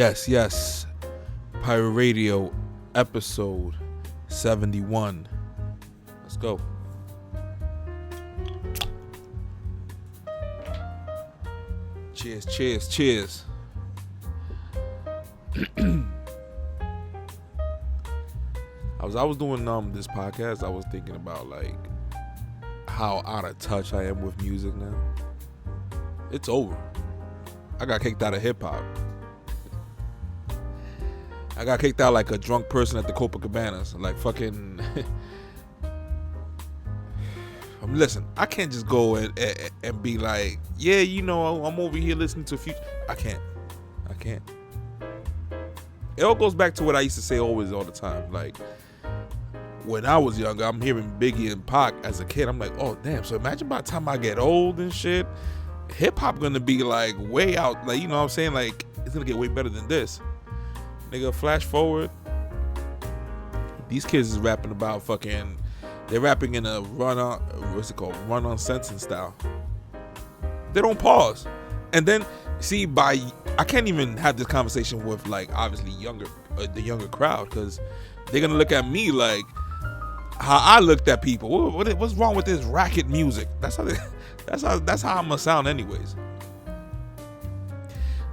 Yes. Pirate Radio, episode 71. Let's go. Cheers. I was doing this podcast. I was thinking about like how out of touch I am with music now. It's over. I got kicked out of hip hop. I got kicked out like a drunk person at the Copacabanas. Like fucking. Listen, I can't just go and be like, yeah, you know, I'm over here listening to Future. I can't. It all goes back to what I used to say always all the time. Like, when I was younger, I'm hearing Biggie and Pac as a kid. I'm like, oh, damn. So imagine by the time I get old and shit, hip-hop gonna be like way out. Like, you know what I'm saying? Like, it's gonna get way better than this. Nigga, flash forward. These kids is rapping about fucking... They're rapping in a run on sentence style. They don't pause. And then, see, I can't even have this conversation with, like, obviously the younger crowd, because they're gonna look at me like how I looked at people. What's wrong with this racket music? That's how I'm gonna sound anyways.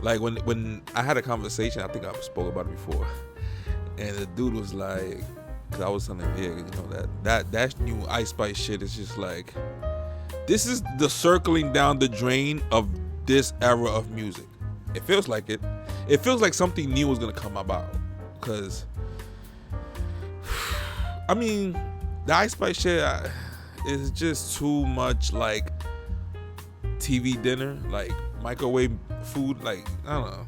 Like when I had a conversation, I think I spoke about it before, and the dude was like, cause I was telling him, yeah, you know that new Ice Spice shit is just like, this is the circling down the drain of this era of music. It feels like it. It feels like something new is gonna come about, cause I mean, the Ice Spice shit is just too much like TV dinner, like microwave food, like I don't know.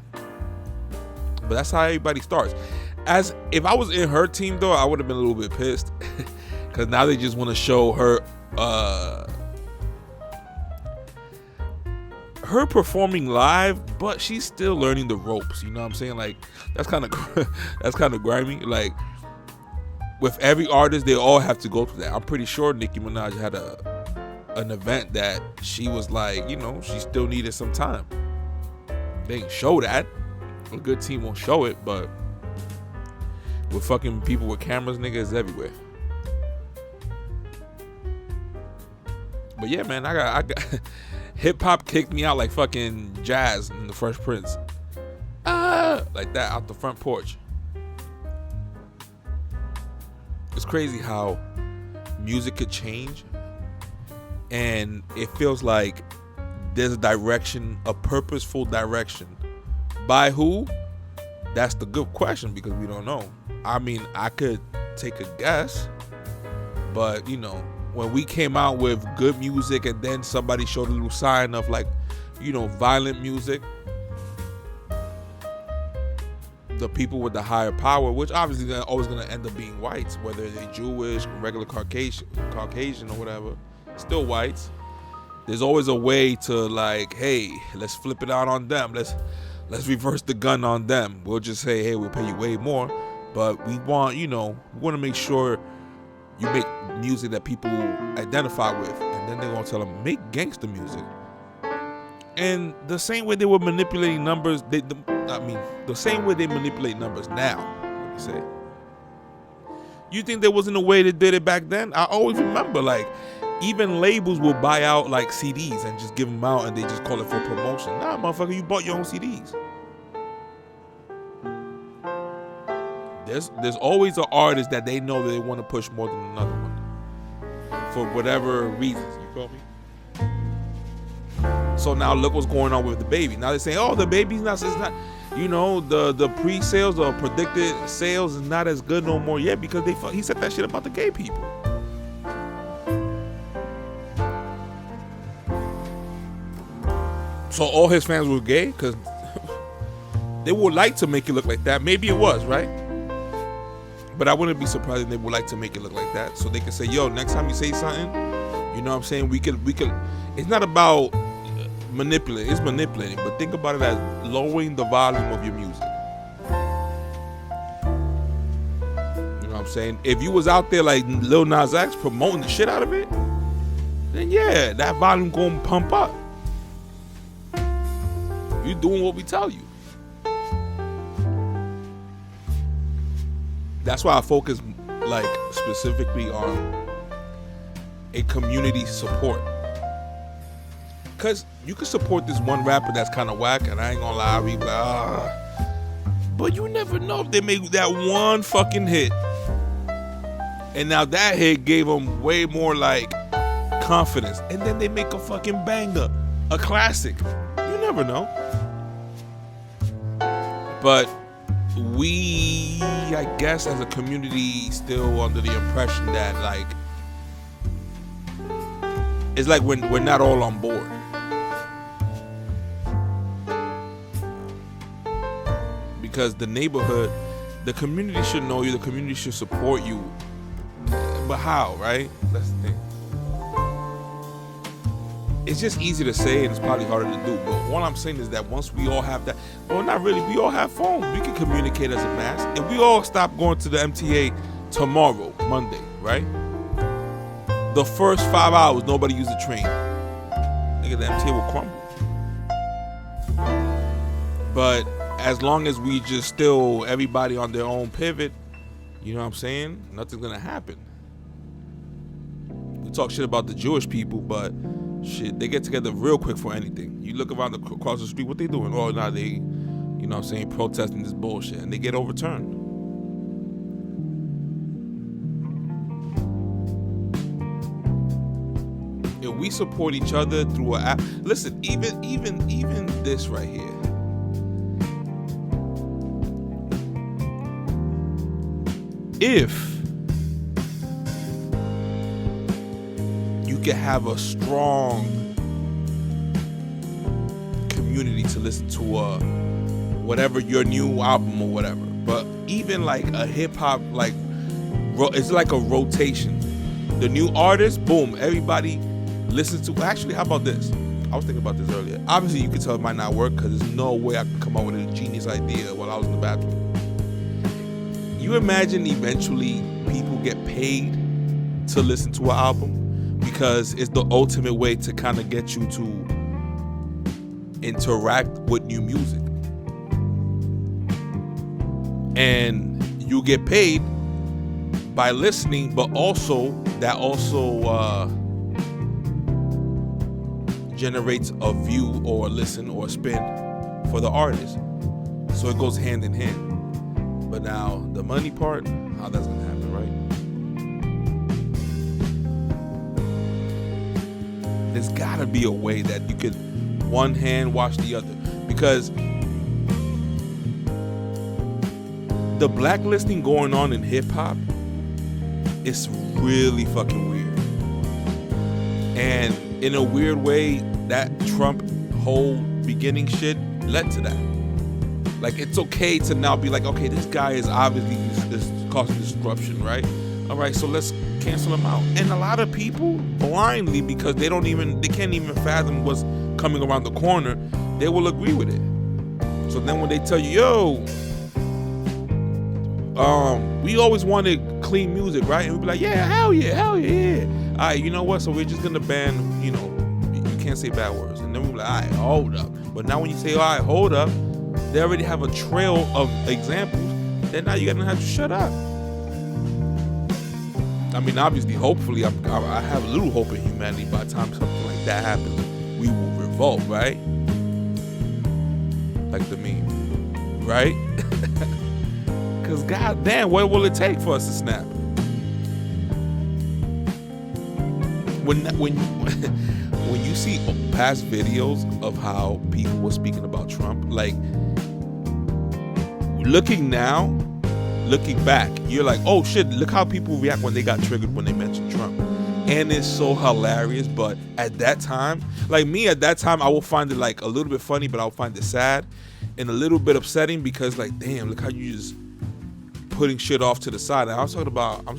But that's how everybody starts. As if I was in her team though, I would have been a little bit pissed, because now they just want to show her her performing live, but she's still learning the ropes. You know what I'm saying? Like that's kind of grimy. Like with every artist, they all have to go through that. I'm pretty sure Nicki Minaj had an event that she was like, you know, she still needed some time. They ain't show that. A good team won't show it, but with fucking people with cameras, niggas everywhere. But yeah, man, I got hip hop kicked me out like fucking Jazz in the Fresh Prince. Like that out the front porch. It's crazy how music could change, and it feels like there's a direction, a purposeful direction. By who? That's the good question, because we don't know. I mean, I could take a guess, but you know, when we came out with good music and then somebody showed a little sign of like, you know, violent music, the people with the higher power, which obviously they're always going to end up being whites, whether they're Jewish, regular Caucasian or whatever, still whites. There's always a way to like, hey, let's flip it out on them. Let's reverse the gun on them. We'll just say, hey, we'll pay you way more, but we want to make sure you make music that people identify with, and then they're gonna tell them make gangster music. And the same way they were manipulating numbers, the same way they manipulate numbers now. Let me say, you think there wasn't a way they did it back then? I always remember, like, even labels will buy out like CDs and just give them out, and they just call it for promotion. Nah, motherfucker, you bought your own CDs. There's always an artist that they know that they want to push more than another one for whatever reasons. You feel me? So now look what's going on with the baby. Now they're saying, oh, the baby's not. It's not. You know, the pre-sales or predicted sales is not as good no more yet because he said that shit about the gay people. So all his fans were gay? Because they would like to make it look like that. Maybe it was, right? But I wouldn't be surprised if they would like to make it look like that. So they can say, yo, next time you say something, you know what I'm saying? We could. It's not about manipulating. It's manipulating. But think about it as lowering the volume of your music. You know what I'm saying? If you was out there like Lil Nas X promoting the shit out of it, then yeah, that volume gonna pump up. You doing what we tell you. That's why I focus like specifically on a community support. Cause you can support this one rapper that's kind of whack, and I ain't gonna lie, I'll be like, but you never know if they make that one fucking hit, and now that hit gave them way more like confidence, and then they make a fucking banger, a classic. You never know. But we, I guess, as a community, still under the impression that like it's like we're not all on board. Because the neighborhood, the community should know you, the community should support you. But how, right? That's the thing. It's just easy to say and it's probably harder to do. But what I'm saying is that once we all have that, well, not really, we all have phones. We can communicate as a mass. If we all stop going to the MTA tomorrow, Monday, right? The first 5 hours, nobody used the train. Nigga, the MTA will crumble. But as long as we just still, everybody on their own pivot, you know what I'm saying? Nothing's gonna happen. We talk shit about the Jewish people, but shit, they get together real quick for anything. You look around across the street, what they doing? Oh, nah, they, you know what I'm saying, protesting this bullshit, and they get overturned. If we support each other through an app, listen, even this right here. If you can have a strong community to listen to whatever your new album or whatever, but even like a hip hop, like it's like a rotation. The new artist, boom, everybody listens to. Actually, how about this? I was thinking about this earlier. Obviously, you can tell it might not work because there's no way I can come up with a genius idea while I was in the bathroom. You imagine eventually people get paid to listen to an album because it's the ultimate way to kind of get you to interact with new music. And you get paid by listening, but also that generates a view or a listen or a spin for the artist. So it goes hand in hand. But now the money part, how that's gonna happen, right? There's gotta be a way that you could one hand wash the other, because the blacklisting going on in hip hop is really fucking weird. And in a weird way, that Trump whole beginning shit led to that. Like, it's okay to now be like, okay, this guy is obviously causing disruption, right? All right, so let's cancel him out. And a lot of people blindly, because they can't even fathom what's coming around the corner, they will agree with it. So then when they tell you, yo, we always wanted clean music, right? And we'll be like, yeah, hell yeah. All right, you know what? So we're just gonna ban, you can't say bad words. And then we'll be like, all right, hold up. But now when you say, all right, hold up, they already have a trail of examples. Then now you're gonna have to shut up. I mean, obviously, hopefully, I have a little hope in humanity. By the time something like that happens, we will revolt, right? Like the meme, right? Because goddamn, what will it take for us to snap? When you see past videos of how people were speaking about Trump, like looking back, you're like, oh shit, look how people react when they got triggered when they mentioned Trump. And it's so hilarious. But at that time, like me at that time, I will find it like a little bit funny, but I'll find it sad and a little bit upsetting, because like, damn, look how you just putting shit off to the side. And I'm talking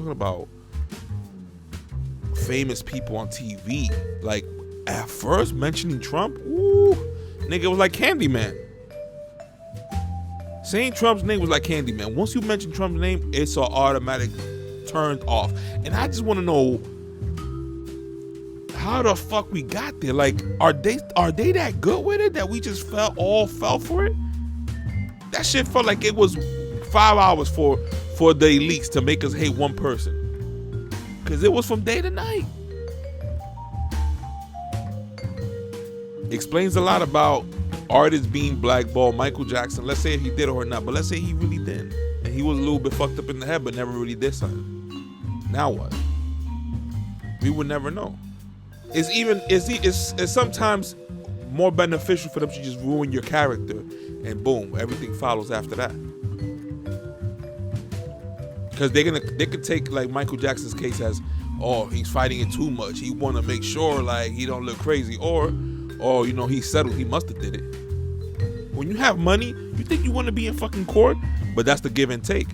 about famous people on TV. Like, at first mentioning Trump, ooh, nigga, it was like Candyman. Saying Trump's name was like Candyman. Once you mention Trump's name, it's an automatic turned off. And I just want to know how the fuck we got there. Like, are they that good with it that we just fell for it? That shit felt like it was 5 hours for for the elites to make us hate one person. Because it was from day to night. Explains a lot about artists being blackballed. Michael Jackson, let's say if he did or not, but let's say he really did. And he was a little bit fucked up in the head, but never really did something. Now what? We would never know. It's sometimes more beneficial for them to just ruin your character, and boom, everything follows after that. Because they could take like Michael Jackson's case as, oh, he's fighting it too much. He want to make sure like he don't look crazy, or you know, he settled. He must have did it. When you have money, you think you want to be in fucking court, but that's the give and take.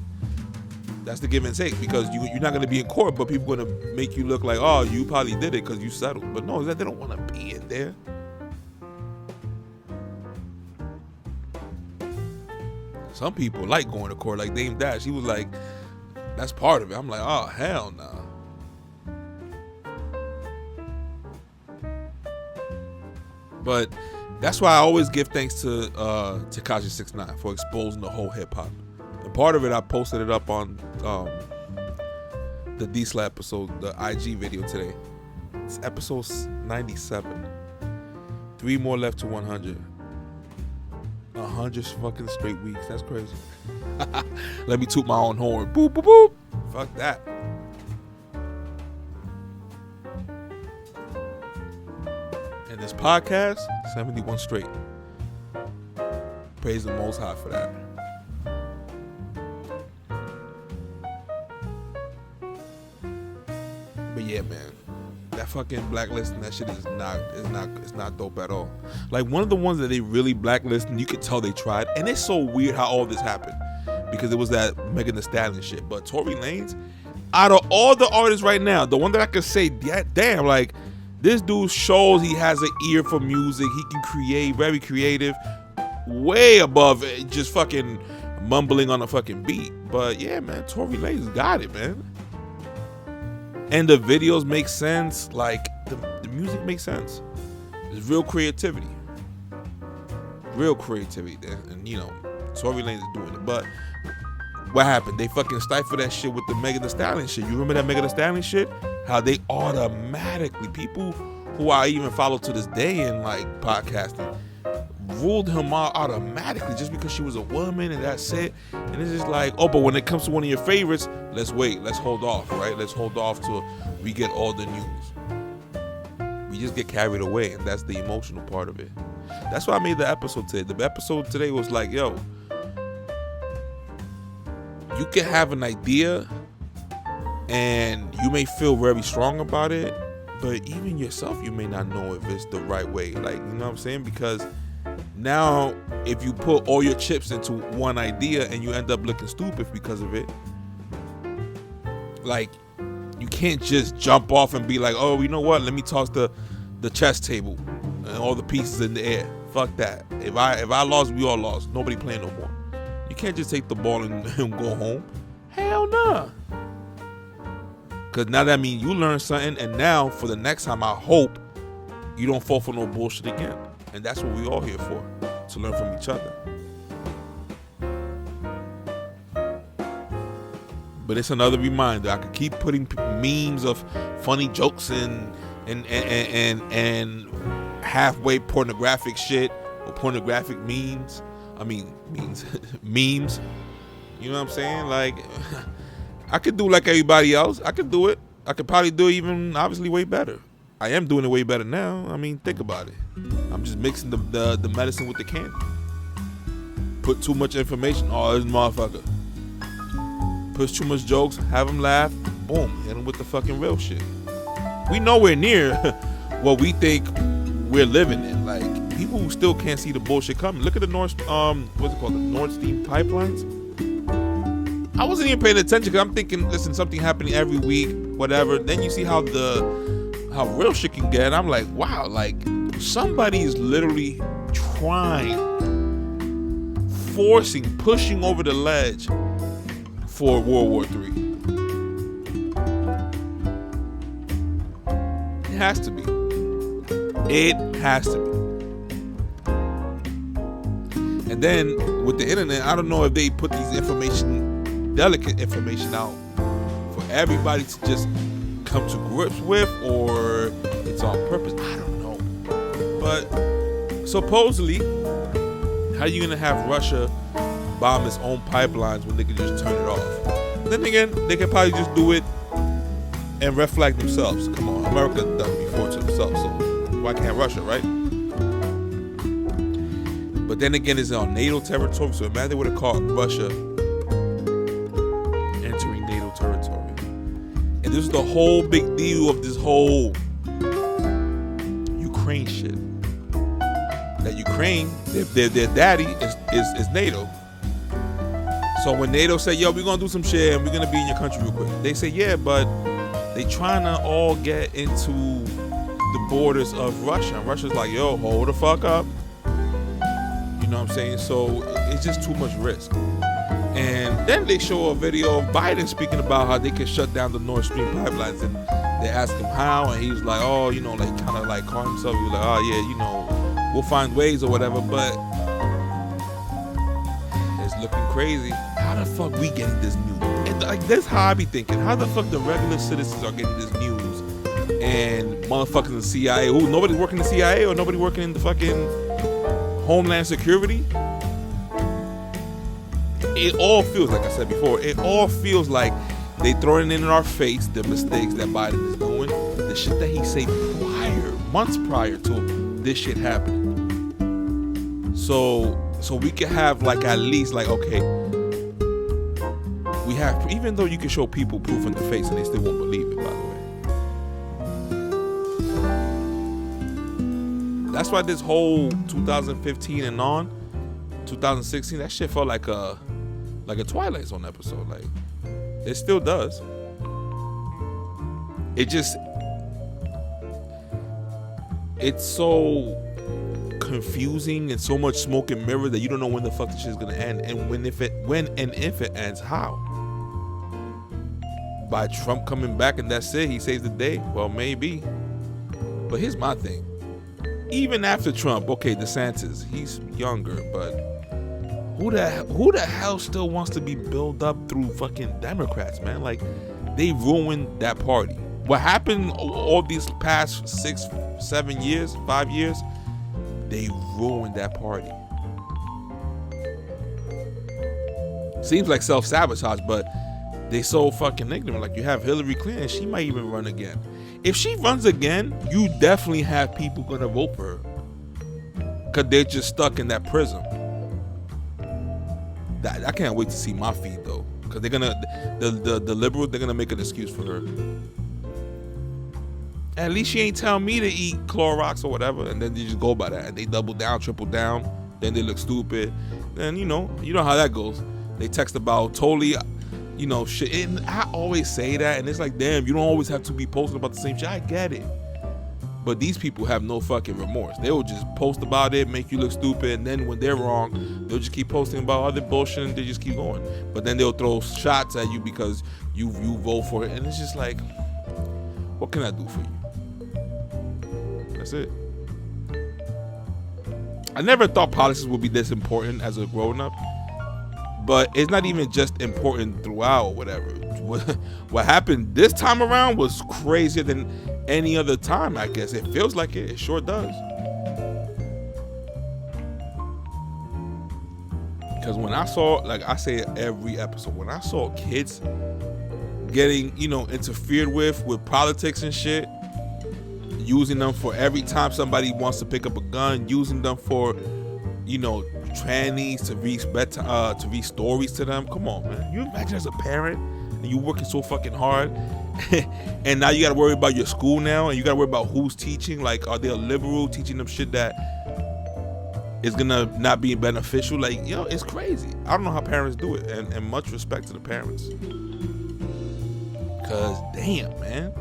That's the give and take, because you're not going to be in court, but people going to make you look like, oh, you probably did it because you settled. But no, they don't want to be in there. Some people like going to court, like Dame Dash. He was like, that's part of it. I'm like, oh, hell no. But that's why I always give thanks to Tekashi 6ix9ine for exposing the whole hip hop. And part of it, I posted it up on the D-Slap episode, the IG video today. It's episode 97. 3 more left to 100. 100 fucking straight weeks. That's crazy. Let me toot my own horn. Boop, boop, boop. Fuck that. And this podcast, 71 straight. Praise the Most High for that. But yeah, man, that fucking blacklisting, that shit is not dope at all. Like, one of the ones that they really blacklisted, you could tell they tried, and it's so weird how all this happened, because it was that Megan Thee Stallion shit. But Tory Lanez, out of all the artists right now, the one that I could say, damn, like, this dude shows he has an ear for music. He can create, very creative, way above just fucking mumbling on a fucking beat. But yeah, man, Tory Lanez got it, man. And the videos make sense. Like, the music makes sense. It's real creativity. Real creativity. And you know, Tory Lanez is doing it. But what happened? They fucking stifled that shit with the Megan Thee Stallion shit. You remember that Megan Thee Stallion shit? How they automatically, people who I even follow to this day in like podcasting, ruled him out automatically just because she was a woman and that's it. And it's just like, oh, but when it comes to one of your favorites, let's wait, let's hold off, right? Let's hold off till we get all the news. We just get carried away, and that's the emotional part of it. That's why I made the episode today. The episode today was like, yo, you can have an idea and you may feel very strong about it, but even yourself, you may not know if it's the right way. Like, you know what I'm saying? Because now, if you put all your chips into one idea and you end up looking stupid because of it, like, you can't just jump off and be like, oh, you know what? Let me toss the chess table and all the pieces in the air. Fuck that. If I lost, we all lost. Nobody playing no more. You can't just take the ball and go home. Hell nah. Because now that means you learn something, and now for the next time, I hope you don't fall for no bullshit again. And that's what we all here for, to learn from each other. But it's another reminder. I could keep putting memes of funny jokes and halfway pornographic shit, or pornographic memes. I mean, memes. You know what I'm saying? Like, I could do like everybody else. I could do it. I could probably do it even, obviously, way better. I am doing it way better now. I mean, think about it. I'm just mixing the medicine with the candy. Put too much information. Oh, this motherfucker. Push too much jokes. Have them laugh. Boom. Hit them with the fucking real shit. We nowhere near what we think we're living in. Like, people who still can't see the bullshit coming. Look at the what's it called? The Nord Stream pipelines. I wasn't even paying attention because I'm thinking, listen, something happening every week, whatever. Then you see how real shit can get. And I'm like, wow, like, somebody is literally pushing over the ledge for World War III. It has to be. It has to be. And then with the internet, I don't know if they put these information delicate information out for everybody to just come to grips with, or it's on purpose. I don't know. But supposedly, how you gonna have Russia bomb its own pipelines when they can just turn it off? Then again, they could probably just do it and red flag themselves. Come on, America done it before to themselves, so why can't Russia, right? But then again, it's on NATO territory, so imagine they would have caught Russia entering NATO territory. And this is the whole big deal of this whole Ukraine shit. That Ukraine, their daddy is NATO. So when NATO say, yo, we're gonna do some shit and we're gonna be in your country real quick, they say, yeah, but they trying to all get into the borders of Russia. And Russia's like, yo, hold the fuck up. You know what I'm saying? So it's just too much risk. And then they show a video of Biden speaking about how they can shut down the Nord Stream pipelines, and they ask him how, and he was like, oh, you know, like kind of like caught himself. He was like, oh yeah, you know, we'll find ways or whatever, but it's looking crazy. How the fuck we getting this news? And like, that's how I be thinking. How the fuck the regular citizens are getting this news, and motherfuckers in the CIA, who nobody working in the CIA or nobody working in the fucking Homeland Security? It all feels, like I said before, it all feels like they throwing in our face the mistakes that Biden is doing, the shit that he said months prior to this shit happening. So we can have like at least like, okay, we have, even though you can show people proof in the face and they still won't believe it, by the way. That's why this whole 2015 and on, 2016, that shit felt like a Twilight Zone episode. Like, it still does. It's so confusing and so much smoke and mirror that you don't know when the fuck this shit's gonna end, and when and if it ends, how? By Trump coming back and that's it, he saves the day? Well, maybe. But here's my thing. Even after Trump, okay, DeSantis, he's younger, but who the hell still wants to be built up through fucking Democrats, man? Like, they ruined that party. What happened all these past 6, 7 years, 5 years, they ruined that party. Seems like self-sabotage, but they so fucking ignorant. Like, you have Hillary Clinton, she might even run again. If she runs again, you definitely have people gonna vote for her, cause they're just stuck in that prism. I can't wait to see my feed though, cause they're gonna the liberals, they're gonna make an excuse for her. At least she ain't tell me to eat Clorox or whatever, and then they just go by that, and they double down, triple down, then they look stupid. Then you know how that goes. They text about totally, you know, shit. And I always say that, and it's like, damn, you don't always have to be posting about the same shit. I get it. But these people have no fucking remorse. They will just post about it, make you look stupid, and then when they're wrong, they'll just keep posting about other bullshit and they just keep going. But then they'll throw shots at you because you vote for it. And it's just like, what can I do for you? That's it. I never thought politics would be this important as a grown-up. But it's not even just important throughout or whatever. What happened this time around was crazier than any other time, I guess. It feels like it. It sure does. Because when I saw, like I say every episode, when I saw kids getting, you know, interfered with politics and shit, using them for every time somebody wants to pick up a gun, using them for, you know, trannies to read stories to them. Come on, man. You imagine as a parent and you working so fucking hard and now you gotta worry about your school now, and you gotta worry about who's teaching. Like, are they a liberal teaching them shit that is gonna not be beneficial? Like, yo, it's crazy. I don't know how parents do it, and much respect to the parents, cause damn, man,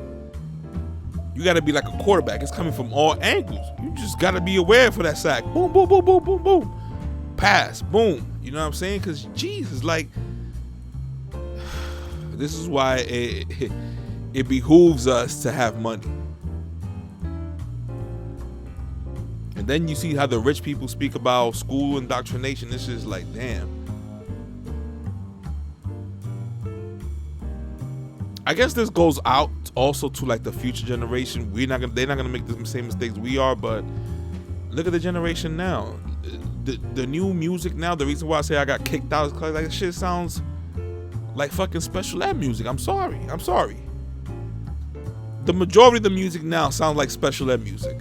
you gotta be like a quarterback. It's coming from all angles. You just gotta be aware for that sack. Boom, boom, boom, boom, boom, boom. Pass, boom. You know what I'm saying? Because Jesus, like, this is why it behooves us to have money. And then you see how the rich people speak about school indoctrination. It's just like, damn. I guess this goes out also to like the future generation. They're not gonna make the same mistakes we are, but look at the generation now. The new music now. The reason why I say I got kicked out is because like shit sounds like fucking special ed music. I'm sorry. The majority of the music now sounds like special ed music.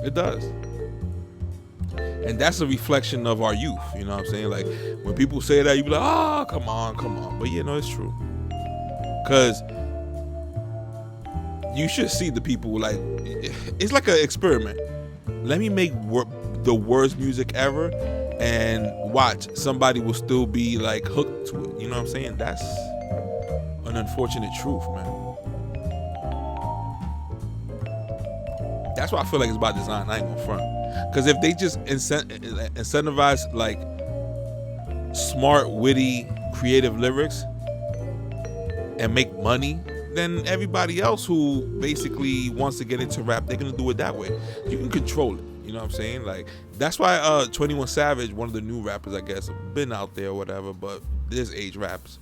It does. And that's a reflection of our youth. You know what I'm saying? Like, when people say that, you be like, oh, come on. But yeah, no, it's true. Because you should see the people, like, it's like an experiment. Let me make the worst music ever and watch. Somebody will still be, like, hooked to it. You know what I'm saying? That's an unfortunate truth, man. That's why I feel like it's by design. I ain't gonna front. Because if they just incentivize like smart, witty, creative lyrics and make money, then everybody else who basically wants to get into rap, they're gonna do it that way. You can control it. You know what I'm saying? Like, that's why 21 Savage, one of the new rappers, I guess, been out there or whatever, but this age raps.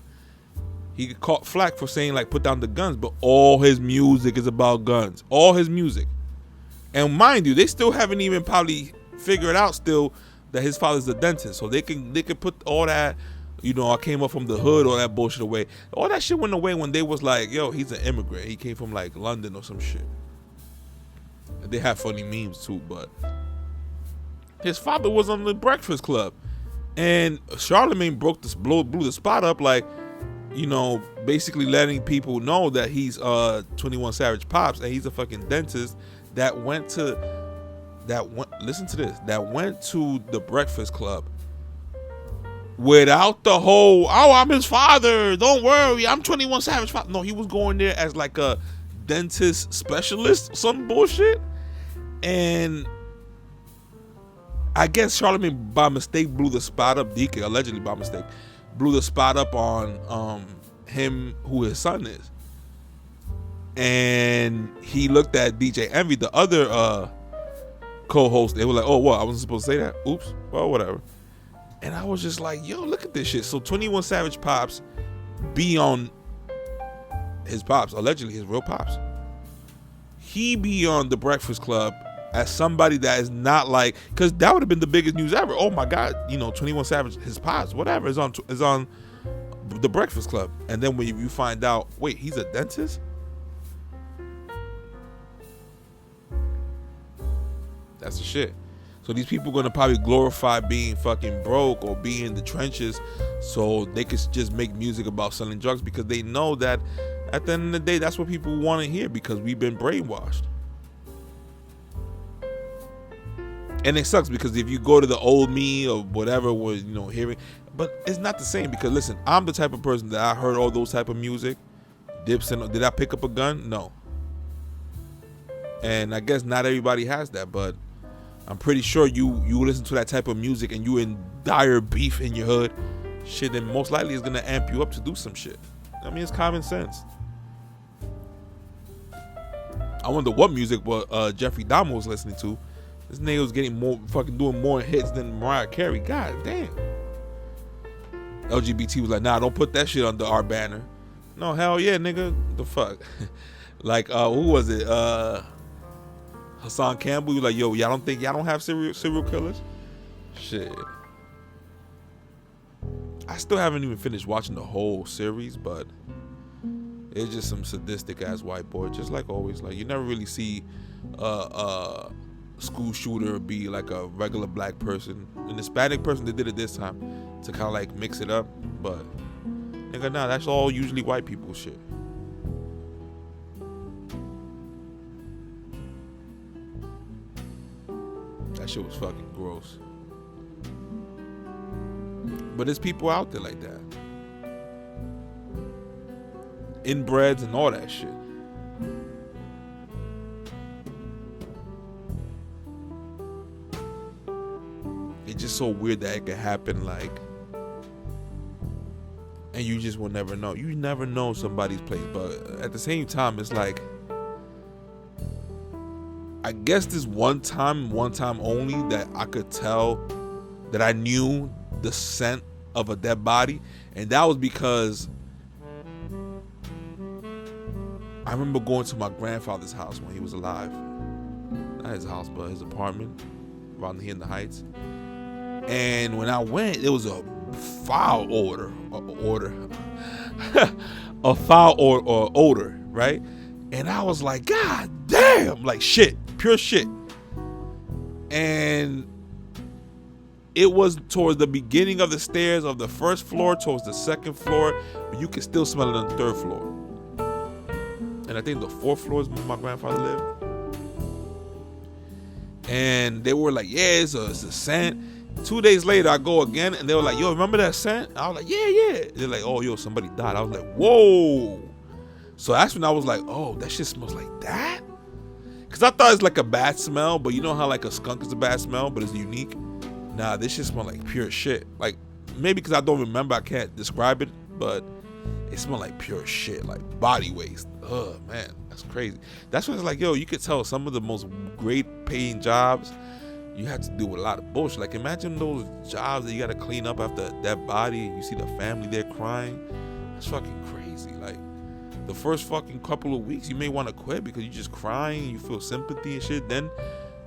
He caught flack for saying like put down the guns, but all his music is about guns. All his music. And mind you, they still haven't even probably figured out still that his father's a dentist. So they can put all that, you know, I came up from the hood, all that bullshit away. All that shit went away when they was like, yo, he's an immigrant. He came from like London or some shit. And they have funny memes too, but his father was on the Breakfast Club. And Charlemagne blew the spot up, like, you know, basically letting people know that he's 21 Savage Pops and he's a fucking dentist that went to the Breakfast Club without the whole, oh, I'm his father, don't worry, I'm 21 Savage Pops. No, he was going there as like a dentist specialist, some bullshit. And I guess Charlemagne by mistake blew the spot up, DK allegedly by mistake blew the spot up on him, who his son is. And he looked at DJ Envy, the other co-host. They were like, oh, what? I wasn't supposed to say that? Oops. Well, whatever. And I was just like, yo, look at this shit. So 21 Savage Pops be on his pops, allegedly his real pops. He be on the Breakfast Club as somebody that is not like, because that would have been the biggest news ever. Oh my God, you know, 21 Savage, his pops, whatever, is on the Breakfast Club. And then when you find out, wait, he's a dentist? That's the shit. So these people gonna probably glorify being fucking broke or being in the trenches so they could just make music about selling drugs, because they know that at the end of the day, that's what people want to hear, because we've been brainwashed. And it sucks, because if you go to the old me or whatever was, you know, hearing, but it's not the same, because listen, I'm the type of person that I heard all those type of music. Dipson, did I pick up a gun? No. And I guess not everybody has that, but I'm pretty sure you listen to that type of music and you in dire beef in your hood, shit, then most likely it's gonna amp you up to do some shit. I mean, it's common sense. I wonder what music Jeffrey Dahmer was listening to. This nigga was getting more, fucking doing more hits than Mariah Carey. God damn. LGBT was like, nah, don't put that shit under our banner. No, hell yeah, nigga. The fuck. Like, who was it? Hassan Campbell was like, yo, y'all don't think y'all don't have serial killers? Shit. I still haven't even finished watching the whole series, but it's just some sadistic ass white boy, just like always. Like, you never really see school shooter be like a regular black person. An Hispanic person, they did it this time to kind of like mix it up, but nigga, nah, that's all usually white people shit. That shit was fucking gross. But there's people out there like that. Inbreds and all that shit. It's just so weird that it could happen, like, and you just will never know. You never know somebody's place, but at the same time, it's like, I guess this one time only that I could tell that I knew the scent of a dead body, and that was because I remember going to my grandfather's house when he was alive. Not his house, but his apartment around here in the Heights. And when I went, there was a foul odor, a foul or odor, right? And I was like, God damn, like shit, pure shit. And it was towards the beginning of the stairs of the first floor towards the second floor, but you can still smell it on the third floor. And I think the fourth floor is where my grandfather lived. And they were like, yeah, it's a scent. 2 days later, I go again, and they were like, yo, remember that scent? I was like, yeah. They're like, oh, yo, somebody died. I was like, whoa. So that's when I was like, oh, that shit smells like that? Because I thought it's like a bad smell, but you know how like a skunk is a bad smell, but it's unique? Nah, this shit smell like pure shit. Like, maybe because I don't remember, I can't describe it, but it smelled like pure shit, like body waste. Ugh, man, that's crazy. That's when it's like, yo, you could tell some of the most great paying jobs, you have to do with a lot of bullshit. Like, imagine those jobs that you got to clean up after that body and you see the family there crying. That's fucking crazy. Like, the first fucking couple of weeks, you may want to quit because you're just crying, you feel sympathy and shit. Then,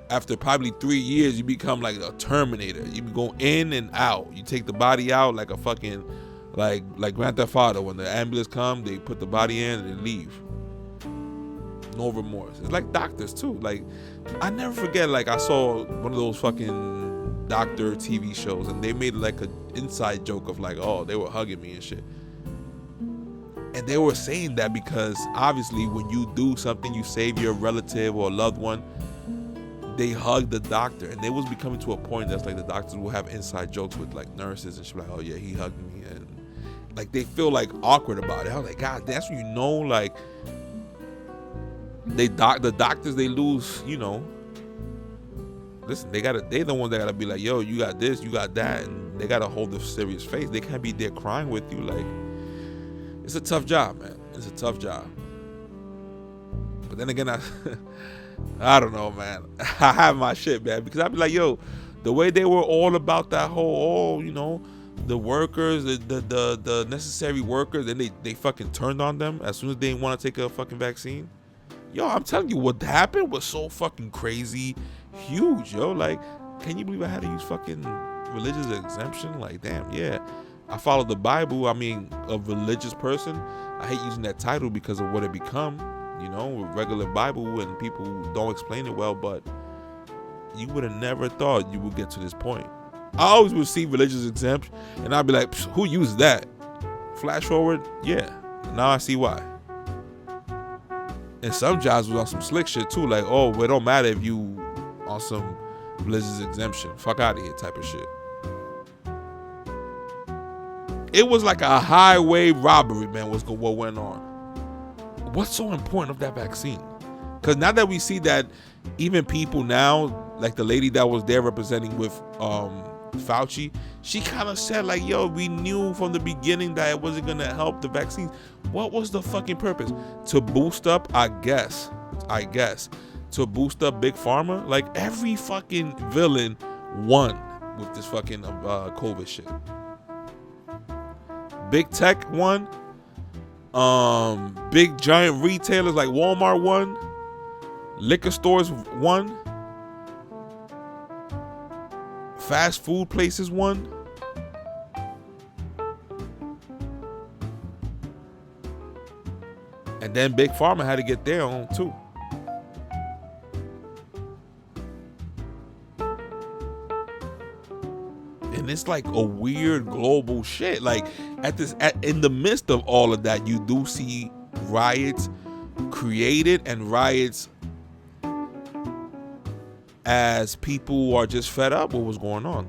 after probably 3 years, you become like a Terminator. You go in and out. You take the body out like a fucking, like Grand Theft Auto. When the ambulance come, they put the body in and they leave. No remorse. It's like doctors too. Like, I never forget, like, I saw one of those fucking doctor TV shows, and they made like an inside joke of like, oh, they were hugging me and shit. And they were saying that because obviously when you do something, you save your relative or loved one, they hug the doctor. And they was becoming to a point that's like the doctors will have inside jokes with like nurses and shit, like, oh yeah, he hugged me, and like they feel like awkward about it. I was like, God, that's when you know, like, the doctors, they lose, you know. Listen, they're the ones that gotta be like, yo, you got this, you got that, and they gotta hold a serious face. They can't be there crying with you. Like, it's a tough job, man. It's a tough job. But then again, I don't know, man. I have my shit, man, because I'd be like, yo, the way they were all about that whole, you know, the workers, the necessary workers, and they fucking turned on them as soon as they didn't want to take a fucking vaccine. Yo, I'm telling you, what happened was so fucking crazy, huge, yo. Like, can you believe I had to use fucking religious exemption? Like, damn, yeah. I follow the Bible. I mean, a religious person. I hate using that title because of what it become, you know, a regular Bible, and people don't explain it well, but you would have never thought you would get to this point. I always would see religious exemption, and I'd be like, who uses that? Flash forward, yeah. Now I see why. And some jobs was on some slick shit too, like, oh, it don't matter if you on some religious exemption. Fuck out of here type of shit. It was like a highway robbery, man, what went on. What's so important of that vaccine? Because now that we see that even people now, like the lady that was there representing with Fauci, she kind of said like, yo, we knew from the beginning that it wasn't going to help the vaccines. What was the fucking purpose? To boost up, I guess, to boost up Big Pharma? Like, every fucking villain won with this fucking COVID shit. Big tech won. Big giant retailers like Walmart won. Liquor stores won. Fast food places won. And then Big Pharma had to get their own too. And it's like a weird global shit. Like, in the midst of all of that, you do see riots created and riots as people are just fed up with what's going on.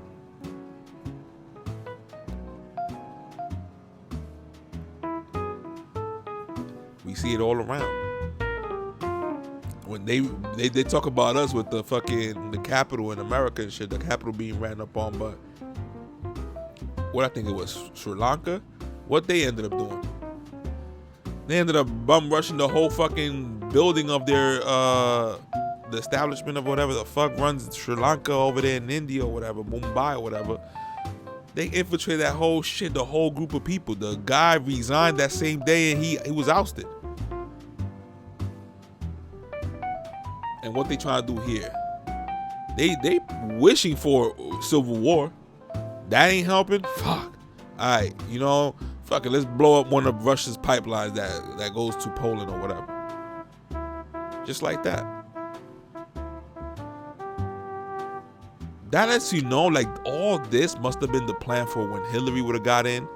We see it all around. When they talk about us with the Capitol in America and shit, the Capitol being ran up on, but what I think it was Sri Lanka, what they ended up doing. They ended up bum rushing the whole fucking building of their the establishment of whatever the fuck runs Sri Lanka over there in India or whatever, Mumbai or whatever. They infiltrated that whole shit, the whole group of people. The guy resigned that same day and he was ousted. And what they trying to do here? They wishing for civil war. That ain't helping. Fuck. All right, you know, fuck it. Let's blow up one of Russia's pipelines that goes to Poland or whatever. Just like that. That lets you know, like, all this must have been the plan for when Hillary would have got in.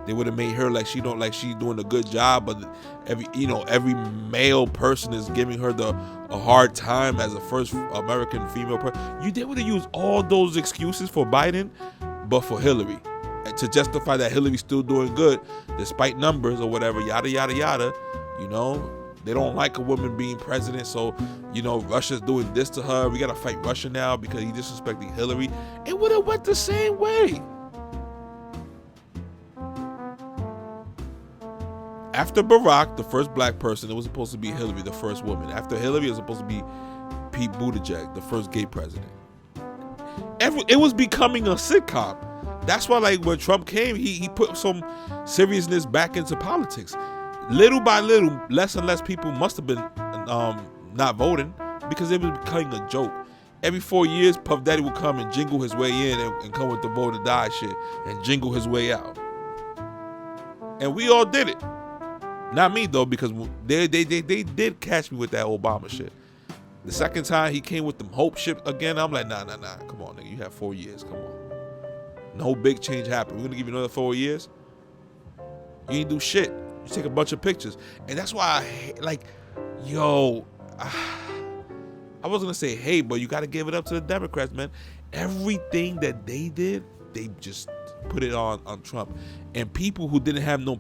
They would have made her like she's doing a good job, but every male person is giving her a hard time as the first American female person. They would have used all those excuses for Biden, but for Hillary, to justify that Hillary's still doing good despite numbers or whatever, yada yada yada. You know, they don't like a woman being president, so Russia's doing this to her. We gotta fight Russia now because he's disrespecting Hillary. It would have went the same way. After Barack, the first black person, it was supposed to be Hillary, the first woman. After Hillary, it was supposed to be Pete Buttigieg, the first gay president. It was becoming a sitcom. That's why, like, when Trump came, he put some seriousness back into politics. Little by little, less and less people must have been not voting because it was becoming a joke. Every 4 years, Puff Daddy would come and jingle his way in and come with the vote or die shit and jingle his way out. And we all did it. Not me though, because they did catch me with that Obama shit. The second time he came with them hope shit again, I'm like, nah. Come on, nigga. You have 4 years. Come on. No big change happened. We're gonna give you another 4 years. You ain't do shit. You take a bunch of pictures. And that's why I was gonna say hate, but you gotta give it up to the Democrats, man. Everything that they did, they just put it on Trump. And people who didn't have no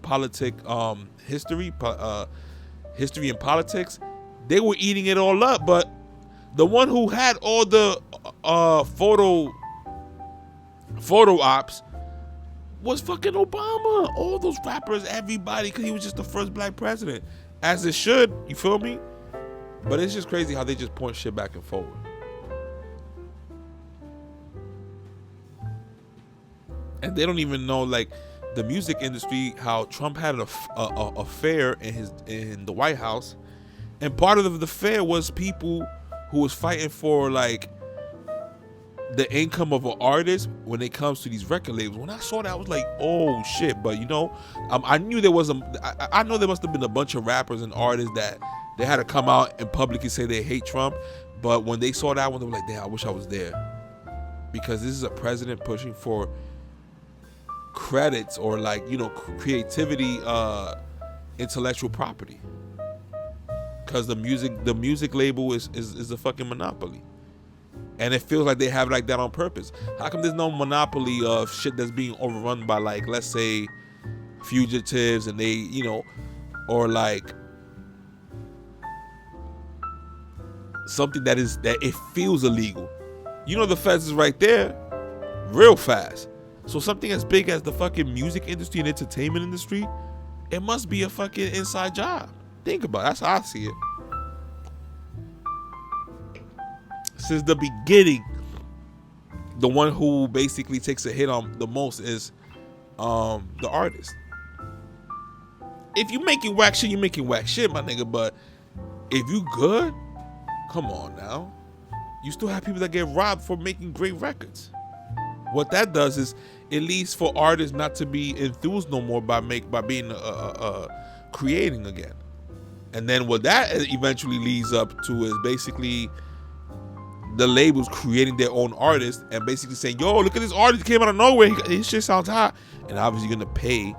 history in politics, they were eating it all up. But the one who had all the photo ops was fucking Obama. All those rappers, everybody, because he was just the first black president, as it should. You feel me? But it's just crazy how they just point shit back and forward. And they don't even know, like, the music industry, how Trump had a fair in the White House, and part of the fair was people who was fighting for, like, the income of an artist when it comes to these record labels. When I saw that, I was like, oh shit. But I knew there was I know there must have been a bunch of rappers and artists that they had to come out and publicly say they hate Trump. But when they saw that one, they were like, damn, I wish I was there, because this is a president pushing for credits or, like, creativity, intellectual property, because the music label is a fucking monopoly, and it feels like they have it like that on purpose. How come there's no monopoly of shit that's being overrun by, like, let's say fugitives, and they or like something that it feels illegal? The feds is right there real fast. So something as big as the fucking music industry and entertainment industry, it must be a fucking inside job. Think about it. That's how I see it. Since the beginning, the one who basically takes a hit on the most is the artist. If you making whack shit, you making whack shit, my nigga. But if you good, come on now. You still have people that get robbed for making great records. What that does is it leads for artists not to be enthused no more by being creating again. And then what that eventually leads up to is basically the labels creating their own artists and basically saying, yo, look at this artist, came out of nowhere, his shit sounds hot. And obviously you're gonna pay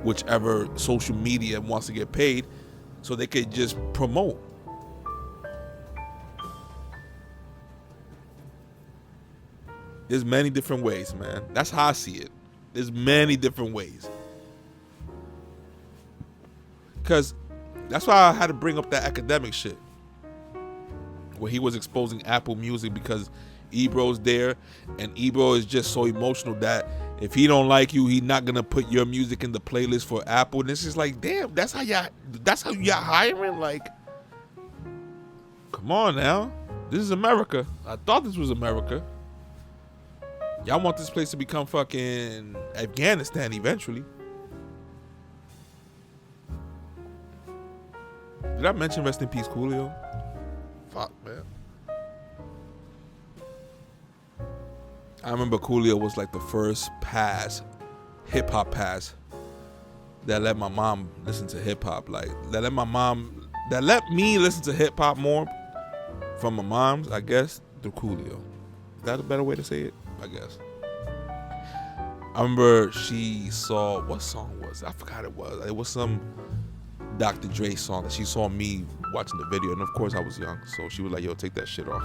whichever social media wants to get paid so they could just promote. There's many different ways, man. That's how I see it. There's many different ways. Because that's why I had to bring up that academic shit, where he was exposing Apple Music because Ebro's there, and Ebro is just so emotional that if he don't like you, he's not gonna put your music in the playlist for Apple. And it's just like, damn, that's how y'all hiring? Like, come on now. This is America. I thought this was America. Y'all want this place to become fucking Afghanistan eventually. Did I mention rest in peace Coolio? Fuck, man. I remember Coolio was like the first hip hop pass that let my mom listen to hip hop. Like that let me listen to hip hop more from my mom's, I guess, through Coolio. Is that a better way to say it? I guess. I remember she saw, what song was it? I forgot it was. It was some Dr. Dre song that she saw me watching the video, and of course I was young, so she was like, yo, take that shit off.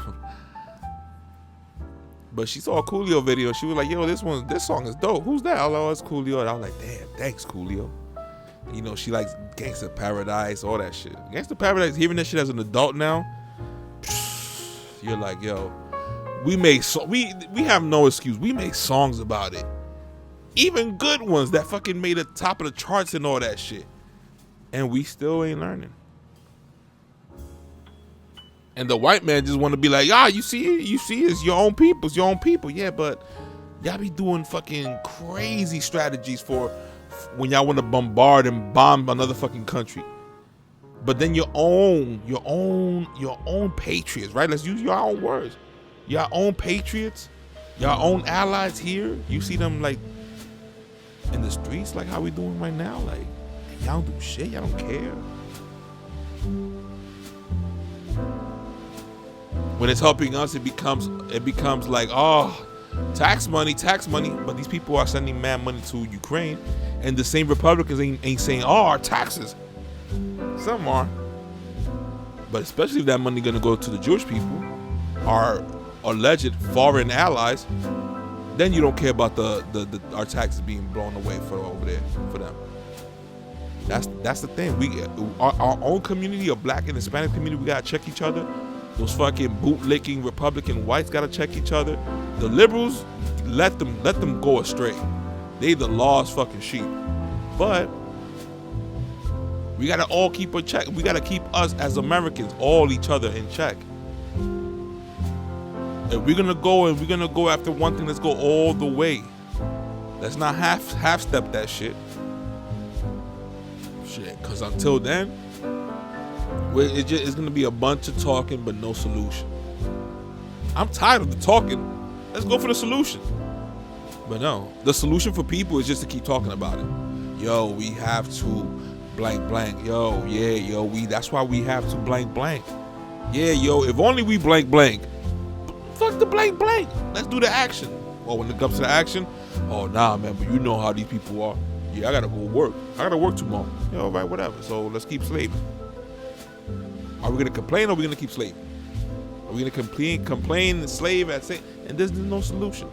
But she saw a Coolio video. She was like, yo, this song is dope. Who's that? I was like, oh, it's Coolio. And I was like, damn, thanks, Coolio. You know, she likes Gangsta Paradise, all that shit. Gangsta Paradise, hearing that shit as an adult now, you're like, yo, we have no excuse. We make songs about it. Even good ones that fucking made the top of the charts and all that shit. And we still ain't learning. And the white man just want to be like, you see, it's your own people. It's your own people. Yeah, but y'all be doing fucking crazy strategies for when y'all want to bombard and bomb another fucking country. But then your own patriots, right? Let's use your own words. Your own patriots, your own allies here. You see them like in the streets, like how we doing right now. Like y'all don't do shit. Y'all don't care. When it's helping us, it becomes like, oh, tax money. But these people are sending mad money to Ukraine, and the same Republicans ain't saying, oh, our taxes. Some are, but especially if that money gonna go to the Jewish people, our alleged foreign allies, then you don't care about our taxes being blown away over there for them. That's the thing. Our own community, a black and Hispanic community, we gotta check each other. Those fucking bootlicking Republican whites gotta check each other. The liberals, let them go astray. They the law's fucking sheep. But we gotta all keep a check. We gotta keep us as Americans, all each other in check. If we're gonna go after one thing, let's go all the way. Let's not half step that shit. Cause until then, it's gonna be a bunch of talking but no solution. I'm tired of the talking. Let's go for the solution. But no, the solution for people is just to keep talking about it. Yo, we have to blank blank. Yo, yeah, yo, that's why we have to blank blank. Yeah, yo, if only we blank blank. Fuck the blank blank. Let's do the action. Well, when it comes to the action, oh nah, man, but you know how these people are. Yeah, I gotta go work. I gotta work tomorrow. Yeah, all right, whatever. So let's keep slaving. Are we gonna complain or are we gonna keep slaving? Are we gonna complain and slave and there's no solution,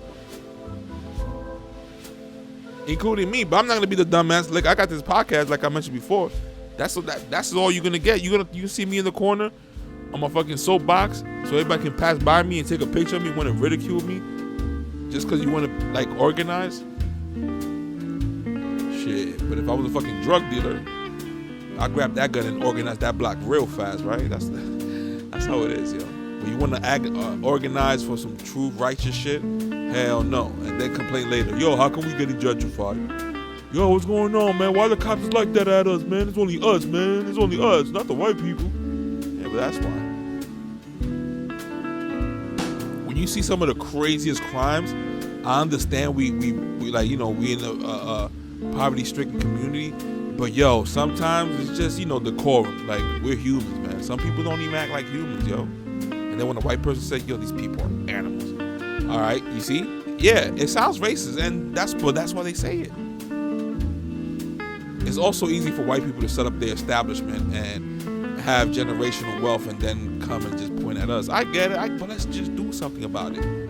including me? But I'm not gonna be the dumbass. Like I got this podcast, like I mentioned before. That's all you're gonna get. You see me in the corner on my fucking soapbox, so everybody can pass by me and take a picture of me, want to ridicule me, just because you want to like organize. Shit. But if I was a fucking drug dealer, I'd grab that gun and organize that block real fast, right? That's how it is, yo. When you want to organize for some true righteous shit, hell no. And then complain later. Yo, how come we getting gentrified? Yo, what's going on, man? Why the cops is like that at us, man? It's only us, man. It's only us, not the white people. Yeah, but that's why. When you see some of the craziest crimes, I understand we like, you know, we in a poverty-stricken community. But yo, sometimes it's just, you know, decorum. Like, we're humans, man. Some people don't even act like humans, yo. And then when a white person says, yo, these people are animals. All right, you see? Yeah, it sounds racist, and that's why they say it. It's also easy for white people to set up their establishment and have generational wealth and then come and just point at us. I get it, but let's just do something about it. You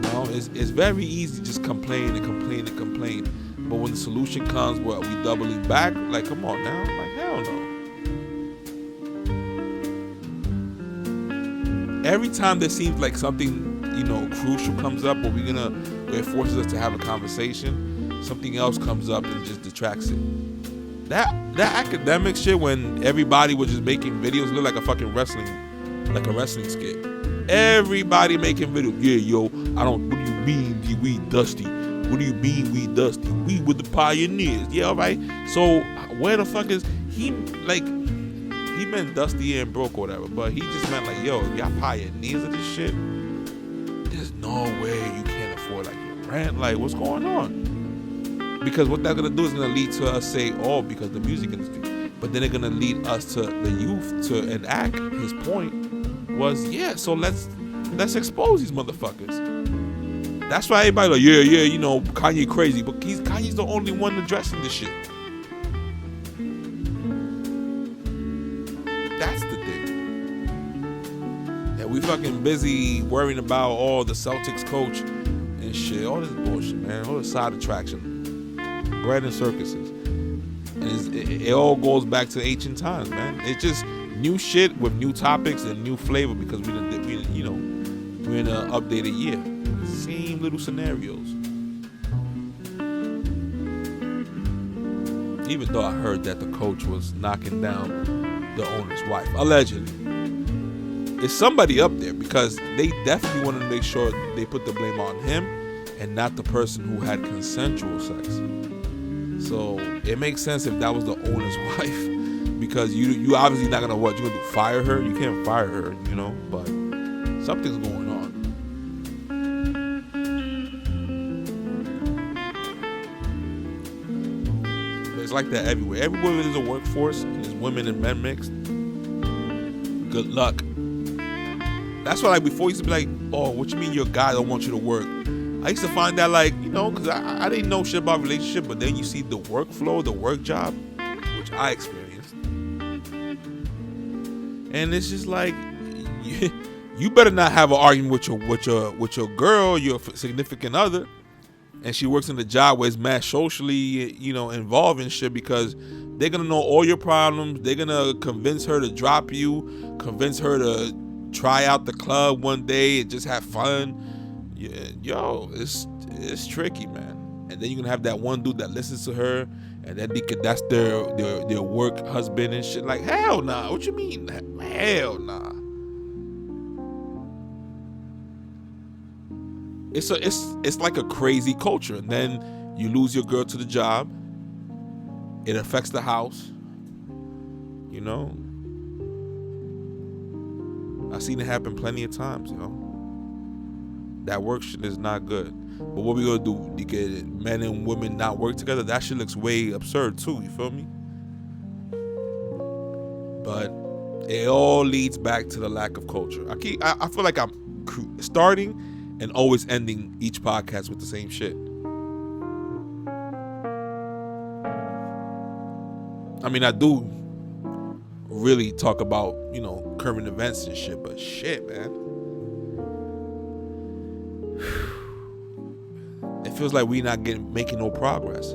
know, it's very easy to just complain and complain and complain. But when the solution comes, what, we doubling back? Like, come on now. Like, hell no. Every time there seems like something, you know, crucial comes up, or it forces us to have a conversation, something else comes up and just detracts it. That academic shit, when everybody was just making videos look like a fucking wrestling like a wrestling skit. Everybody making videos. Yeah, yo, what do you mean we dusty? What do you mean we dusty? We were the pioneers. Yeah, all right. So where the fuck is he? Like, he meant dusty and broke or whatever, but he just meant like, yo, y'all pioneers of this shit. There's no way you can't afford like your rent. Like, what's going on? Because what that's gonna do is gonna lead to us say, oh, because the music industry. But then they're gonna lead us to the youth to enact his point was, yeah, so let's expose these motherfuckers. That's why everybody like, yeah, you know, Kanye crazy, but Kanye's the only one addressing this shit. That's the thing. And we fucking busy worrying about all the Celtics coach and shit, all this bullshit, man, all the side attraction, bread and circuses. And it all goes back to ancient times, man. It's just new shit with new topics and new flavor because we're in an updated year. Same little scenarios. Even though I heard that the coach was knocking down the owner's wife, allegedly. It's somebody up there because they definitely wanted to make sure they put the blame on him and not the person who had consensual sex. So it makes sense if that was the owner's wife, because you obviously not gonna what, you gonna do, fire her? You can't fire her, you know, but something's going on. But it's like that everywhere. Everywhere there's a workforce and there's women and men mixed, good luck. That's why, like, before, I used to be like, oh, what you mean your guy don't want you to work? I used to find that, like, you know, because I didn't know shit about relationship, but then you see the workflow, the work job, which I experienced. And it's just like, you better not have an argument with your girl, your significant other, and she works in a job where it's mad socially, you know, involved in shit, because they're going to know all your problems. They're going to convince her to drop you, convince her to try out the club one day and just have fun. Yeah, yo, it's tricky, man. And then you're gonna have that one dude that listens to her, and then that's their work husband and shit. Like, hell nah. What you mean? Hell nah. It's like a crazy culture. And then you lose your girl to the job. It affects the house. You know. I've seen it happen plenty of times, you know. That work shit is not good. But what we gonna do? You get men and women not work together? That shit looks way absurd too, you feel me? But it all leads back to the lack of culture. I feel like I'm starting and always ending each podcast with the same shit. I mean, I do really talk about, you know, current events and shit, but shit, man. It feels like we not making no progress.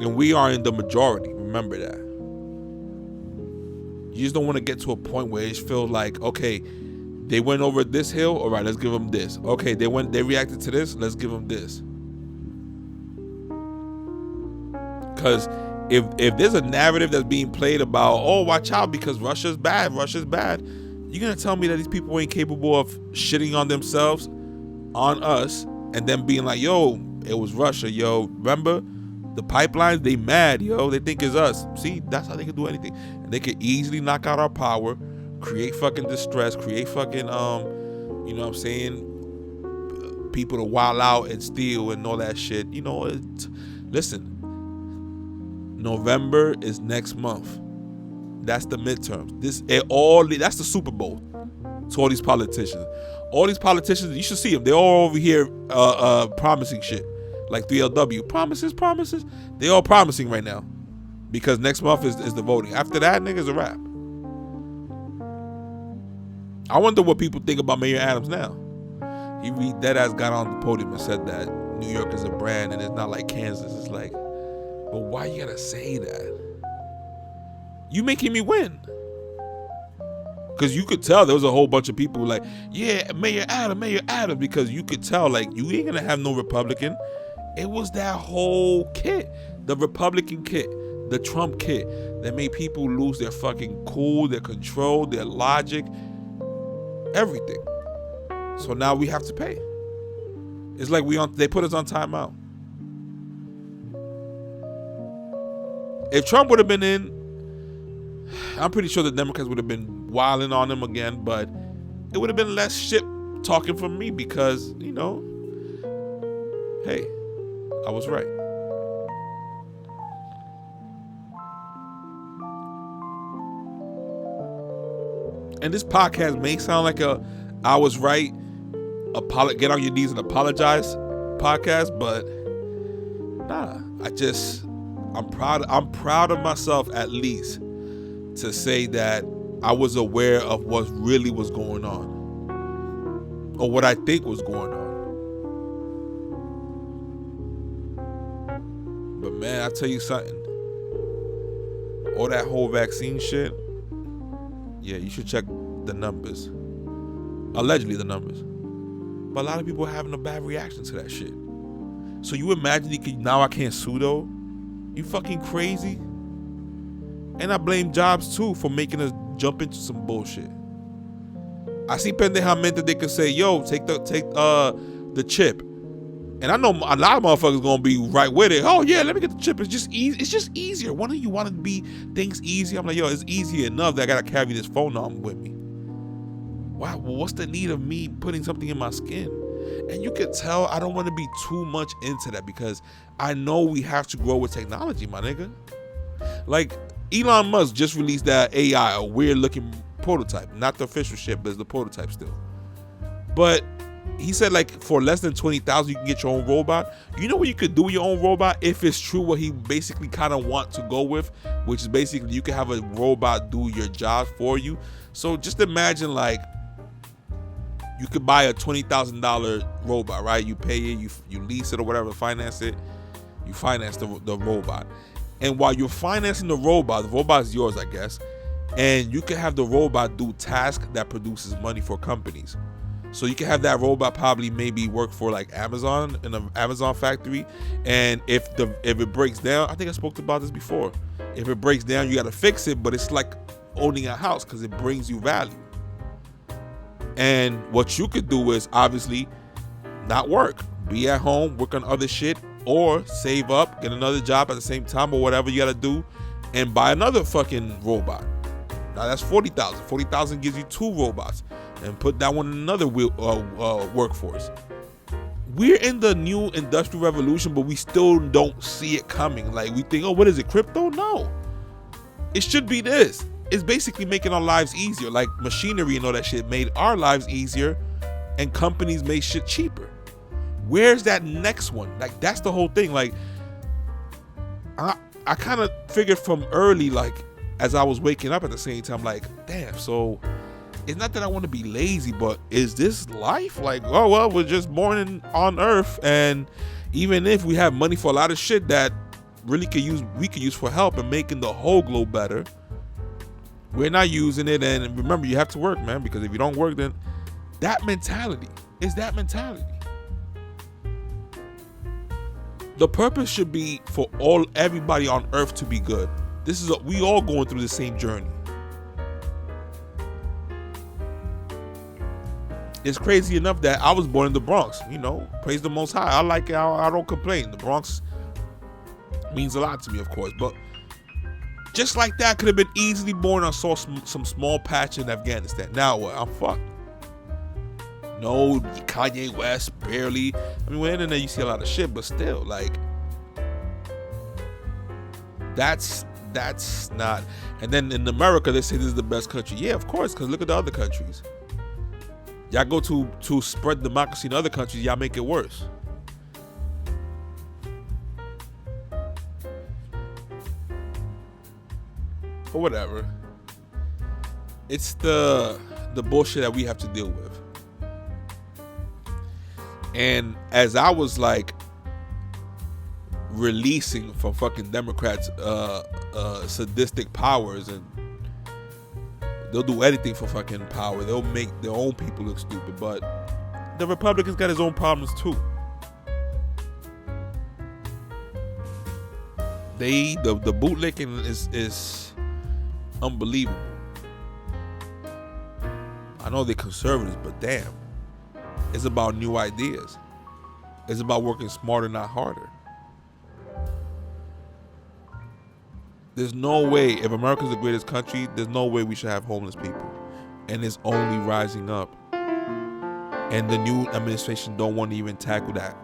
And we are in the majority, remember that. You just don't want to get to a point where it feels like, okay, they went over this hill, all right, let's give them this. Okay, they reacted to this, let's give them this. Because if there's a narrative that's being played about, oh, watch out because Russia's bad, you're going to tell me that these people ain't capable of shitting on themselves, on us, and then being like, yo, it was Russia, yo, remember? The pipelines, they mad, yo, they think it's us. See, that's how they can do anything. And they can easily knock out our power, create fucking distress, create fucking, you know what I'm saying, people to wild out and steal and all that shit. You know, listen, November is next month. That's the midterms. That's the Super Bowl to all these politicians. All these politicians, you should see them. They're all over here promising shit. Like 3LW. Promises. They all promising right now. Because next month is the voting. After that, niggas a wrap. I wonder what people think about Mayor Adams now. He deadass got on the podium and said that New York is a brand and it's not like Kansas. It's like, but why you gotta say that? You making me win. Because you could tell there was a whole bunch of people like, yeah, Mayor Adams, because you could tell, like, you ain't gonna have no Republican. It was that whole kit, the Republican kit, The Trump kit that made people lose their fucking cool, their control, their logic, everything. So now we have to pay. It's like they put us on timeout. If Trump would have been in, I'm pretty sure the Democrats would have been wilding on him again, but it would have been less shit talking from me because, you know, hey, I was right. And this podcast may sound like I was right, get on your knees and apologize podcast, but nah, I'm proud of myself at least to say that I was aware of what really was going on, or what I think was going on. But man, I tell you something, all that whole vaccine shit, yeah, you should check the numbers. Allegedly the numbers. But a lot of people are having a bad reaction to that shit. So you imagine now I can't sue though? You fucking crazy? And I blame Jobs too for making us jump into some bullshit. I see pendejamente they can say, yo, take the chip. And I know a lot of motherfuckers gonna be right with it. Oh yeah, let me get the chip. It's just easy. It's just easier. Why don't you want to be things easier? I'm like, yo, it's easy enough that I gotta carry this phone on with me. Wow, well, what's the need of me putting something in my skin? And you can tell I don't want to be too much into that because I know we have to grow with technology, my nigga. Like Elon Musk just released that AI, a weird looking prototype, not the official shit, but it's the prototype still. But he said like for less than $20,000 you can get your own robot. You know what you could do with your own robot if it's true what he basically kind of want to go with, which is basically you can have a robot do your job for you. So just imagine like you could buy a $20,000 robot, right? You pay it, you lease it or whatever, finance it. You finance the robot. And while you're financing the robot is yours, I guess. And you can have the robot do tasks that produces money for companies. So you can have that robot probably maybe work for like Amazon in an Amazon factory. And if it breaks down, I think I spoke about this before. If it breaks down, you got to fix it, but it's like owning a house because it brings you value. And what you could do is obviously not work, be at home, work on other shit, or save up, get another job at the same time or whatever you got to do, and buy another fucking robot. Now that's $40,000. $40,000 gives you 2 robots, and put that one in another workforce. We're in the new industrial revolution, but we still don't see it coming. Like we think, oh, what is it, crypto? No, it should be this. It's basically making our lives easier. Like machinery and all that shit made our lives easier, and companies made shit cheaper. Where's that next one? Like that's the whole thing. Like I kind of figured from early, like as I was waking up at the same time, like damn. So it's not that I want to be lazy, but is this life? Like, oh well, we're just born on Earth, and even if we have money for a lot of shit that really we could use for help and making the whole globe better, we're not using it. And remember, you have to work, man, because if you don't work, then that mentality is that mentality. The purpose should be for everybody on Earth to be good. We all going through the same journey. It's crazy enough that I was born in the Bronx. You know, praise the Most High. I like it. I don't complain. The Bronx means a lot to me, of course. But just like that, I could have been easily born on some small patch in Afghanistan. Now what? I'm fucked. No, Kanye West, barely. I mean, when in there you see a lot of shit, but still, like, that's not. And then in America, they say this is the best country. Yeah, of course, because look at the other countries. Y'all go to spread democracy in other countries, y'all make it worse. Or whatever. It's the bullshit that we have to deal with. And as I was like releasing from fucking Democrats sadistic powers, and they'll do anything for fucking power. They'll make their own people look stupid. But the Republicans got his own problems too. The bootlicking is unbelievable. I know they're conservatives, but damn, it's about new ideas. It's about working smarter, not harder. There's no way, if America's the greatest country, there's no way we should have homeless people. And it's only rising up. And the new administration don't want to even tackle that.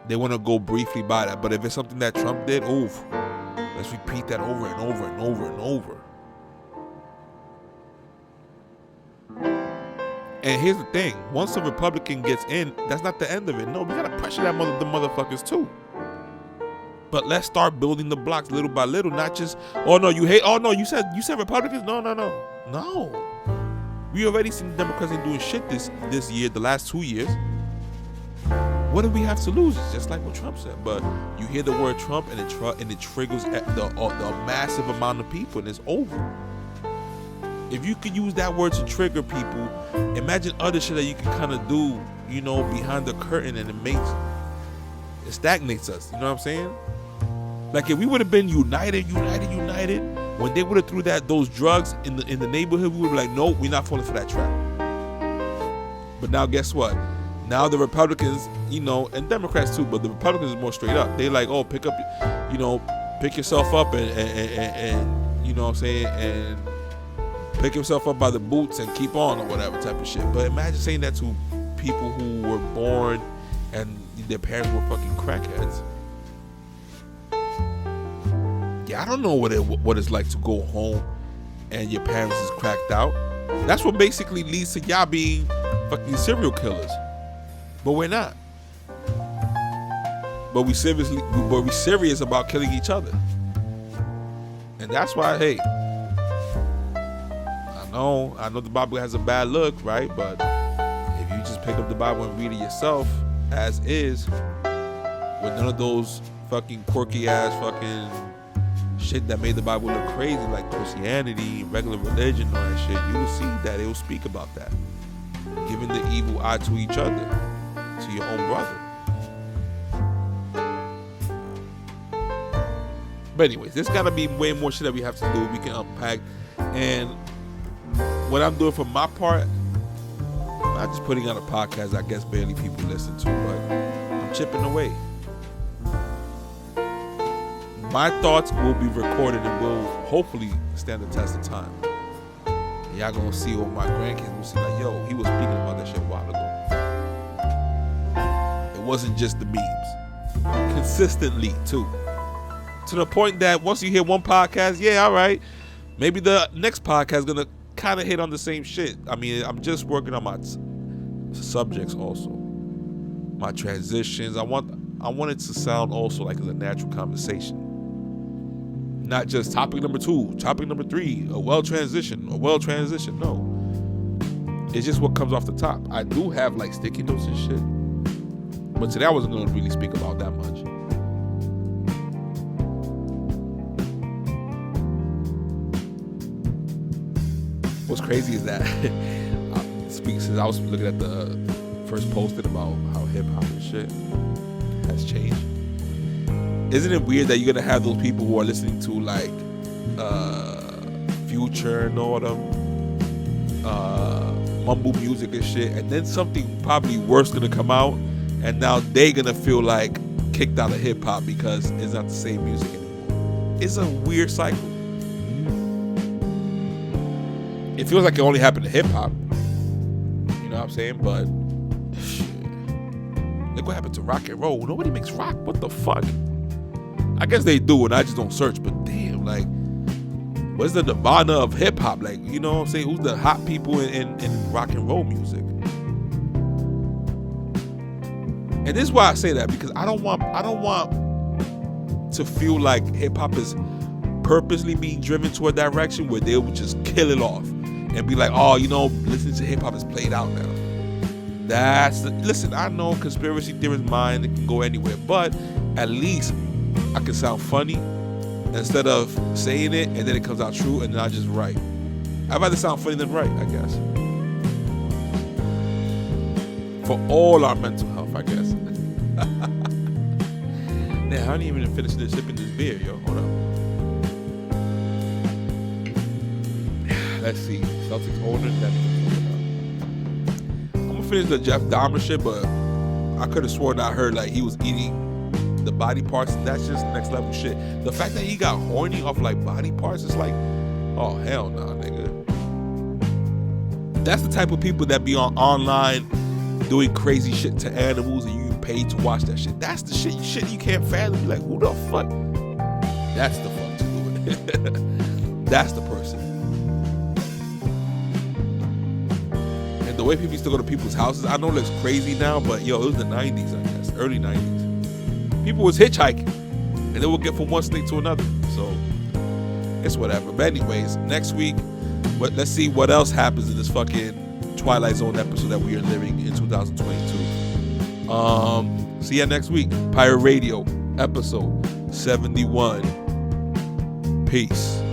They want to go briefly by that. But if it's something that Trump did, oof, let's repeat that over and over and over and over. And here's the thing. Once a Republican gets in, that's not the end of it. No, we got to pressure the motherfuckers too. But let's start building the blocks little by little, not just, oh no, you hate, oh no, you said Republicans? No. We already seen the Democrats ain't doing shit this year, the last 2 years. What do we have to lose? It's just like what Trump said. But you hear the word Trump and it triggers the massive amount of people, and it's over. If you could use that word to trigger people, imagine other shit that you can kind of do, behind the curtain, and it stagnates us. You know what I'm saying? Like if we would have been united, when they would have threw those drugs in the neighborhood, we would be like, no, we're not falling for that trap. But now guess what? Now the Republicans, and Democrats too, but the Republicans is more straight up. They like, oh, pick yourself up and you know what I'm saying, and pick yourself up by the boots and keep on, or whatever type of shit. But imagine saying that to people who were born and their parents were fucking crackheads. Yeah, I don't know what it's like to go home and your parents is cracked out. That's what basically leads to y'all being fucking serial killers. But we're not. But we serious about killing each other. And that's why, hey, I know the Bible has a bad look, right? But if you just pick up the Bible and read it yourself as is, with none of those fucking quirky ass fucking shit that made the Bible look crazy, like Christianity, regular religion, all that shit, you will see that it will speak about that. Giving the evil eye to each other, to your own brother. But anyways, there's gotta be way more shit that we have to do. We can unpack. And what I'm doing for my part, I'm not just putting out a podcast I guess barely people listen to, but I'm chipping away. My thoughts will be recorded and will hopefully stand the test of time. And y'all gonna see, or my grandkids will see, like, yo, he was speaking about that shit a while ago. It wasn't just the memes. Consistently, too. To the point that once you hear one podcast, yeah, all right, maybe the next podcast is gonna kind of hit on the same shit. I mean, I'm just working on my subjects also. My transitions. I want it to sound also like it's a natural conversation. Not just topic number 2, topic number 3, a well transition. No. It's just what comes off the top. I do have like sticky notes and shit. But today I wasn't going to really speak about that much. What's crazy is that, since I was looking at the first posted about how hip hop and shit has changed. Isn't it weird that you're gonna have those people who are listening to like Future and all them mumble music and shit, and then something probably worse gonna come out, and now they gonna feel like kicked out of hip hop because it's not the same music anymore. It's a weird cycle. It feels like it only happened to hip hop. You know what I'm saying? But shit. Look what happened to rock and roll. Nobody makes rock. What the fuck? I guess they do, and I just don't search. But damn, like, what's the Nirvana of hip hop? Like, you know what I'm saying? Who's the hot people in rock and roll music? And this is why I say that, because I don't want to feel like hip hop is purposely being driven to a direction where they would just kill it off and be like, oh, listening to hip hop is played out now. Listen, I know conspiracy theories mind, it can go anywhere, but at least I can sound funny instead of saying it and then it comes out true and then I just write. I'd rather sound funny than right, I guess. For all our mental health, I guess. Now, Damn, I didn't even finish sipping this beer, yo. Hold up. Let's see. Celtics owner. I'm gonna finish the Jeff Dahmer shit, but I could have sworn I heard like he was eating the body parts, and that's just next level shit. The fact that he got horny off like body parts is like, oh hell nah, nigga. That's the type of people that be online doing crazy shit to animals and you pay to watch that shit. That's the shit you can't fathom. Be like, who the fuck? That's the fuck to do it. That's the person. And the way people used to go to people's houses, I know it looks crazy now, but yo, it was the 90s, I guess, early 90s. People was hitchhiking, and they would get from one state to another. So it's whatever. But anyways, next week, let's see what else happens in this fucking Twilight Zone episode that we are living in 2022. See ya next week. Pirate Radio, episode 71. Peace.